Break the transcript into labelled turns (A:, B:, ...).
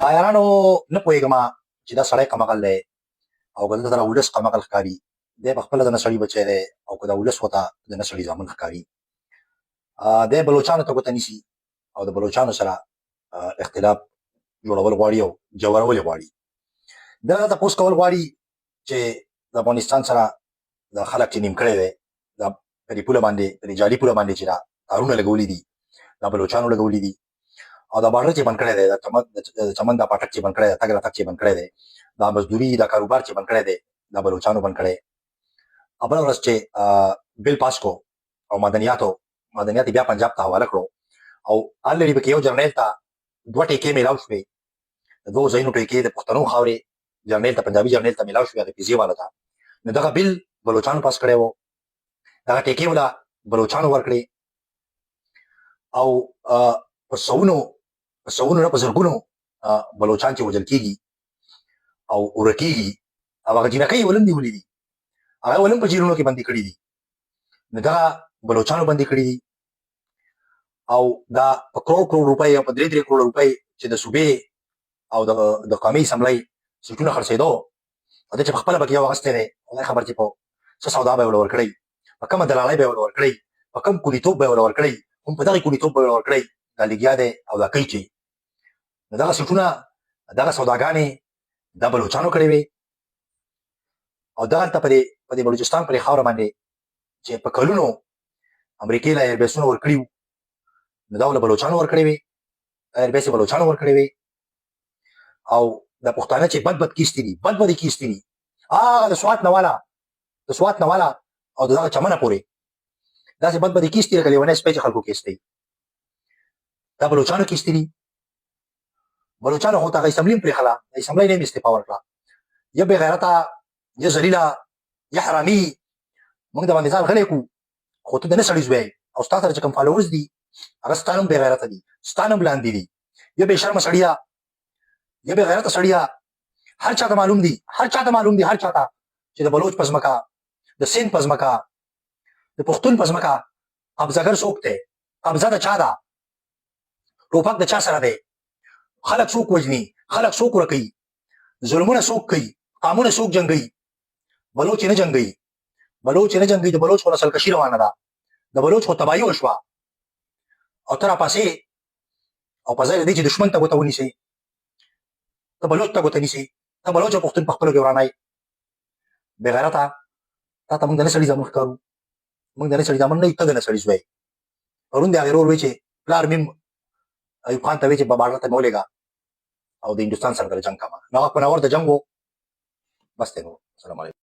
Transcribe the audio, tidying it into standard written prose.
A: یارانو نه پوهېږم چې دا سړی کمقل دی او که دلته د ولس کمقل ښکاري دی په خپله د نه سړي بچی دی او که د ولس ورته د نه سړي زامن ښکاري دی بلوچانو ته ګوته نیسي او د بلوچانو سره اختلاف جوړول غواړي او جوړول یې غواړي. دا تپوس کول غواړي چې د افغانستان سره د خلک چې نیم کړی دی د په دې پوله باندې په دې جالي پوله باندې چې دا تارونه لګولي دي دا بلوچانو لګولي دي او دا بارډر چې بند کړی دی د چمن دا پاټک چې بند کړی دی تګ راتګ چې بند کړی دی دا مزدوري دا کاروبار چې بند کړی دی دا بلوچانو بند کړی. او بله ورځ چې بل پاس کو او مدنیات بیا پنجاب ته حواله کړو او الریډي پکې یو جرنیل ته دوه ټیکې میلاو شوې د دوو ځایونو ټیکې د پښتنو خاورې جرنیل ته پنجابي جرنیل ته میلاو شوې هغې پیزې والا ته نو دغه بل بلوچانو پاس کړی و دغه ټیکې وله بلوچانو ورکړې او په سوونو نه په زرګونو بلوچان چې وژل کېږي او ورکېږي او هغه جینکۍ ولم نیولي دي هغه ولم په جیلونو کې بندي کړي دي نو دغه بلوچانو بندي کړي دي او دا په کروڑ روپۍ او په 3 کروڑ روپۍ چې د صوبې او د قومي اسمبلۍ سیټونه خرڅېدو او دی چې په خپله پکې یو اخیستی دی خدای خبر چې په څه سودا به یې ورله ورکړی په کومه دلالۍ به یې ورله ورکړی په کوم کونیتوب به یې ورله ورکړی هم په دغې کونیتوب به یې ورله ورکړی دا لګیا دی او دا کوي چې نو دغه سیټونه دغه سوداګانې دا بلوچانو کړې وې او دغلته په دې بلوچستان په دې خاوره باندې چې په کلونو امریکې له ایربیسونه ورکړي وو نو دا له بلوچانو ورکړې وې ایربیس یې بلوچانو ورکړې وې او د پښتانه چې بد کیستي دي بد یې کیستي دي هغه د سوات نه والا او دغه چمنه پورې داسې بد یې کیستي لکه لیونی سپی چې خلکو کیستی دا بلوچانو کیستی دي بلوچانو خو ته هغه اسمبلي هم پرېښله د اسمبلۍ نه یې استعفا ورکړه یا بې غیرته یا ذلیله یا حرامي موږ د باندې ځان غلی کړو خو ته د نه سړي زوی او ستا سره چې کوم فالوورز دي هغه ستا نه هم بې غیرته دي ستا نه هم لاندې دي یا بې شرمه سړیه یا بې غیرته سړیه هر چاته معلوم دي هر چاته چې د بلوچ په ځمکه د سیند په ځمکه د پښتون په ځمکه قبضهګر څوک دی قبضه د چا ده ټوپک د چا سره دی خلک څوک وژني خلک څوک ورکوي ظلمونه څوک کوي قامونه څوک جنګوي بلوچ نه جنګوي د بلوچ خو نسلکشي روانه ده د بلوچ خو تباهي وشوه او ته راپاسې او په ځای د دې چې دښمن ته ګوته ونیسې ته بلوچ ته ګوته نیسې ته بلوچ او پښتون په خپلو کې ورانی بې غیرته تا ته موږ د نه سړي زامن ښکارو موږ د نه سړي زامن نه یو ته د نه سړي زوی پرون د هغې ورور وایي چې پلار مې ایوب خان ته وایي چې بارډر ته مې ولېږه او د هندوستان سره د جنګ کوه نو هغه په ناور د جنګ و بس دی نو سلام علیکم